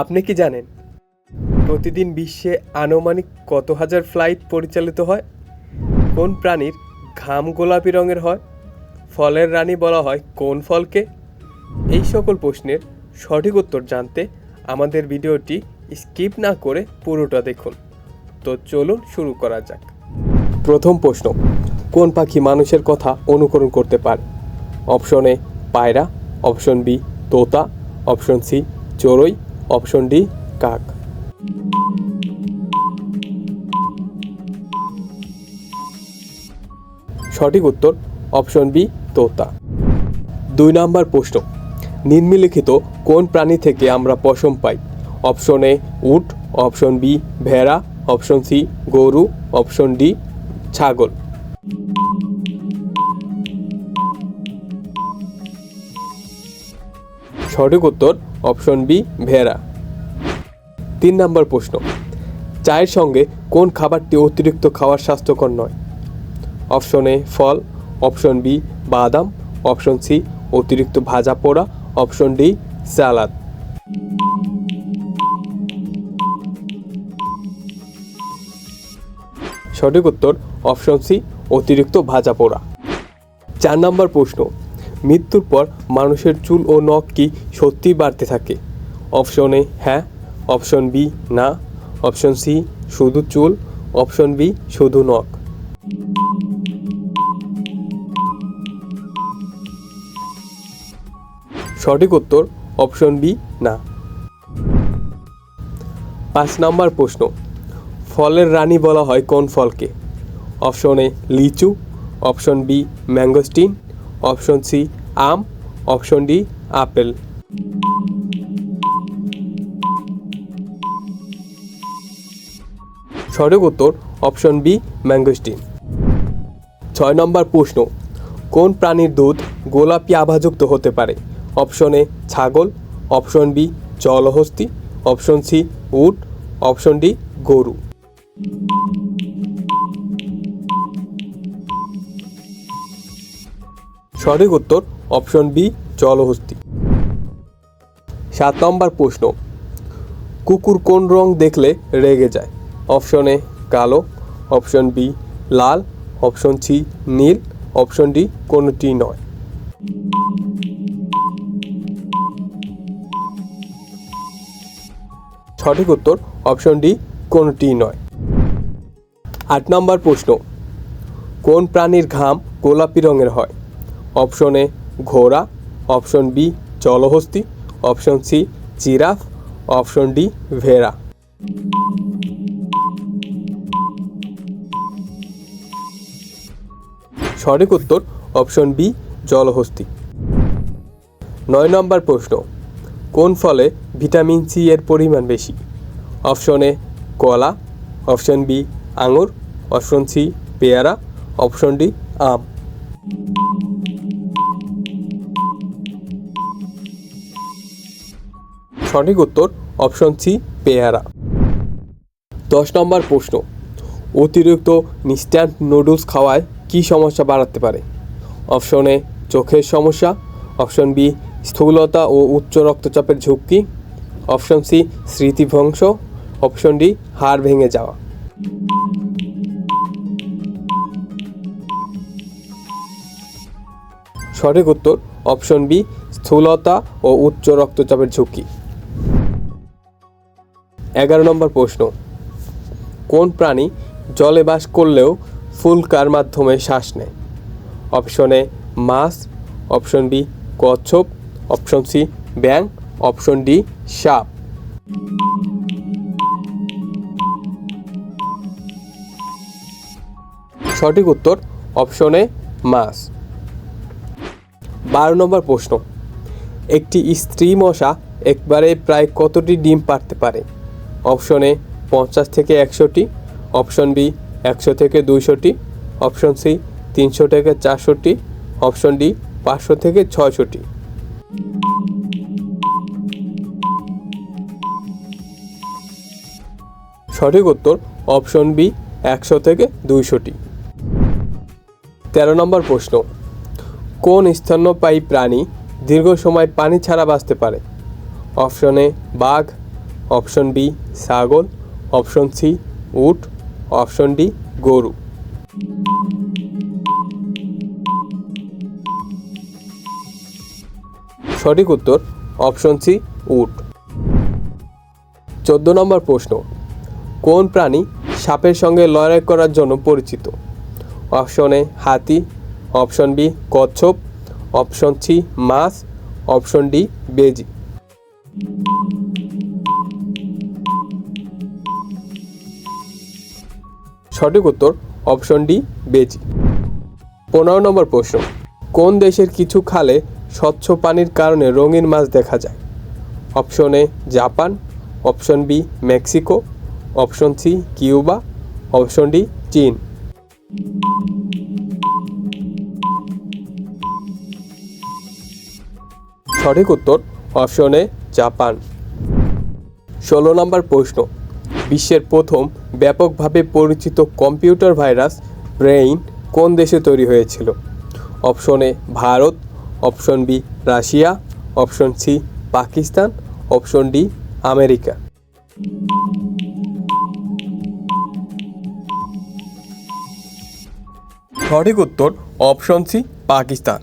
আপনি কি জানেন প্রতিদিন বিশ্বে আনুমানিক কত হাজার ফ্লাইট পরিচালিত হয়? কোন প্রাণীর ঘাম গোলাপি রঙের হয়? ফলের রানী বলা হয় কোন ফলকে? এই সকল প্রশ্নের সঠিক উত্তর জানতে আমাদের ভিডিওটি স্কিপ না করে পুরোটা দেখুন। তো চলুন শুরু করা যাক। প্রথম প্রশ্ন, কোন পাখি মানুষের কথা অনুকরণ করতে পারে? অপশন এ পায়রা, অপশন বি তোতা, অপশন সি চড়ুই, অপশন ডি কাক। সঠিক উত্তর অপশন বি তোতা। 2 নম্বর প্রশ্ন, নিম্নলিখিত কোন প্রাণী থেকে আমরা পশম পাই? অপশন এ উট, অপশন বি ভেড়া, অপশন সি গরু, অপশন ডি ছাগল। সঠিক উত্তর অপশন বি ভেড়া। 3 নম্বর প্রশ্ন, চায়ের সঙ্গে কোন খাবারটি অতিরিক্ত খাওয়ার স্বাস্থ্যকর নয়? অপশন এ ফল, অপশন বি বাদাম, অপশন সি অতিরিক্ত ভাজা পোড়া, অপশন ডি সালাদ। সঠিক উত্তর অপশন সি অতিরিক্ত ভাজা পোড়া। 4 নম্বর প্রশ্ন, মৃত্যুর পর মানুষের চুল ও নখ কি সত্যিই বাড়তে থাকে? অপশন এ হ্যাঁ, অপশন বি না, অপশন সি শুধু চুল, অপশন বি শুধু নখ। সঠিক উত্তর অপশন বি না। 5 নম্বর প্রশ্ন, ফলের রানী বলা হয় কোন ফলকে? অপশন এ লিচু, option B mangosteen, option C আম, অপশন ডি আপেল। সঠিক উত্তর অপশন বি ম্যাঙ্গোস্টিন। 6 নম্বর প্রশ্ন, কোন প্রাণীর দুধ গোলাপি আভাযুক্ত হতে পারে? অপশন এ ছাগল, অপশন বি জলহস্তী, অপশন সি উট, অপশন ডি গরু। সঠিক উত্তর অপশন বি জলহস্তী। 7 নম্বর প্রশ্ন, কুকুর কোন রং দেখলে রেগে যায়? অপশন এ কালো, অপশন বি লাল, অপশন সি নীল, অপশন ডি কোনটি নয়। সঠিক উত্তর অপশন ডি কোনটি নয়। 8 নম্বর প্রশ্ন, কোন প্রাণীর ঘাম গোলাপি রঙের হয়? অপশন এ ঘোড়া, অপশন বি জলহস্তী, option C giraffe, option D ভেড়া। সঠিক উত্তর অপশন বি জলহস্তী। 9 নম্বর প্রশ্ন, কোন ফলে ভিটামিন সি এর পরিমাণ বেশি? অপশন এ কলা, অপশন বি আঙুর, অপশন সি পেয়ারা, অপশন ডি আম। সঠিক উত্তর অপশন সি পেয়ারা। 10 নম্বর প্রশ্ন, অতিরিক্ত ইনস্ট্যান্ট নুডলস খাওয়ায় কী সমস্যা বাড়াতে পারে? অপশন এ চোখের সমস্যা, অপশন বি স্থূলতা ও উচ্চ রক্তচাপের ঝুঁকি, অপশন সি স্মৃতিভ্রংশ, অপশন ডি হাড় ভেঙে যাওয়া। সঠিক উত্তর অপশন বি স্থূলতা ও উচ্চ রক্তচাপের ঝুঁকি। 11 নম্বর প্রশ্ন, কোন প্রাণী জলে বাস করলেও ফুলকার মাধ্যমে শ্বাস নেয়? অপশন এ মাছ, অপশন বি কচ্ছপ, অপশন সি ব্যাঙ, অপশন ডি সাপ। সঠিক উত্তর অপশন এ মাছ। 12 নম্বর প্রশ্ন, একটি স্ত্রী মশা একবারে প্রায় কতটি ডিম পাড়তে পারে? অপশন এ 50 থেকে 100টি, অপশন বি 100 থেকে 200টি, অপশন সি 300 থেকে 400টি, অপশন ডি 500 থেকে 600টি। সঠিক উত্তর অপশন বি 100 থেকে 200টি। 13 নম্বর প্রশ্ন, কোন স্তন্যপায়ী প্রাণী দীর্ঘ সময় পানি ছাড়া বাঁচতে পারে? অপশন এ বাঘ, অপশন বি ছাগল, অপশন সি উট, অপশন ডি গরু। সঠিক উত্তর অপশন সি উট। 14 নম্বর প্রশ্ন, কোন প্রাণী সাপের সঙ্গে লড়াই করার জন্য পরিচিত? অপশন এ হাতি, অপশন বি কচ্ছপ, অপশন সি মাছ, অপশন ডি বেজি। সঠিক উত্তর অপশন ডি বেজি। 15 নম্বর প্রশ্ন, কোন দেশের কিছু খালে স্বচ্ছ পানির কারণে রঙিন মাছ দেখা যায়? Option A Japan, option B Mexico, option C Cuba, option D চীন। সঠিক উত্তর অপশন এ জাপান। 16 নম্বর প্রশ্ন, বিশ্বের প্রথম ব্যাপকভাবে পরিচিত কম্পিউটার ভাইরাস ব্রেইন কোন দেশে তৈরি হয়েছিল? Option A Bharat, option B Russia, option C Pakistan, option D America. সঠিক উত্তর অপশন সি পাকিস্তান।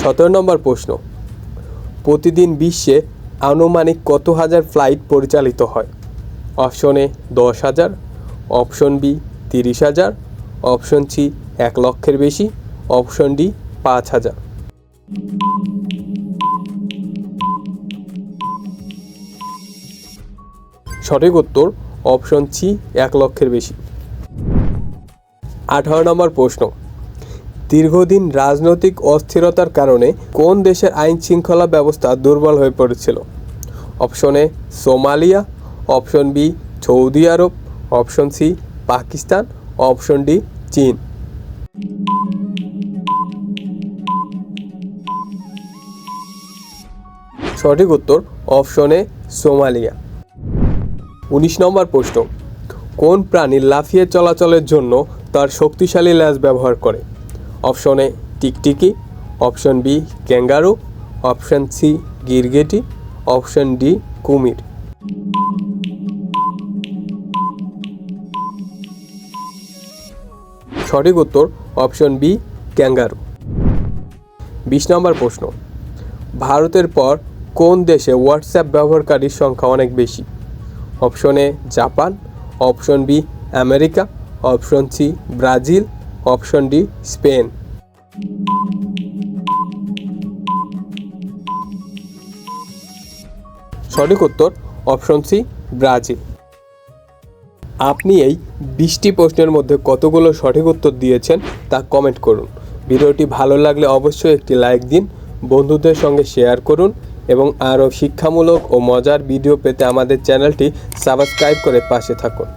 17 নম্বর প্রশ্ন, প্রতিদিন বিশ্বে আনুমানিক কত হাজার ফ্লাইট পরিচালিত হয়? Option A 10,000, option B 30,000, option C 1 লক্ষের বেশি, অপশন ডি 5,000। সঠিক উত্তর অপশন সি 1 লক্ষের বেশি। 18 নম্বর প্রশ্ন, দীর্ঘদিন রাজনৈতিক অস্থিরতার কারণে কোন দেশের আইন শৃঙ্খলা ব্যবস্থা দুর্বল হয়ে পড়েছিল? Option A Somalia, option B Saudi Arab, option C Pakistan, option D চীন। সঠিক উত্তর অপশন এ সোমালিয়া। 19 নম্বর প্রশ্ন, কোন প্রাণী লাফিয়ে চলাচলের জন্য তার শক্তিশালী লেজ ব্যবহার করে? অপশন এ টিকটিকি, option B kangaroo, option C গিরগিটি, অপশন ডি কুমির। সঠিক উত্তর অপশন বি ক্যাঙ্গারু। 20 নম্বর প্রশ্ন, ভারতের পর কোন দেশে হোয়াটসঅ্যাপ ব্যবহারকারীর সংখ্যা অনেক বেশি? Option A Japan, option B America, option C Brazil, option D Spain. সঠিক উত্তর অপশন সি ব্রাজিল। আপনি এই 20টি প্রশ্নের মধ্যে কতগুলো সঠিক উত্তর দিয়েছেন তা কমেন্ট করুন। ভিডিওটি ভালো লাগলে অবশ্যই একটি লাইক দিন, বন্ধুদের সঙ্গে শেয়ার করুন এবং আরও শিক্ষামূলক ও মজার ভিডিও পেতে আমাদের চ্যানেলটি সাবস্ক্রাইব করে পাশে থাকুন।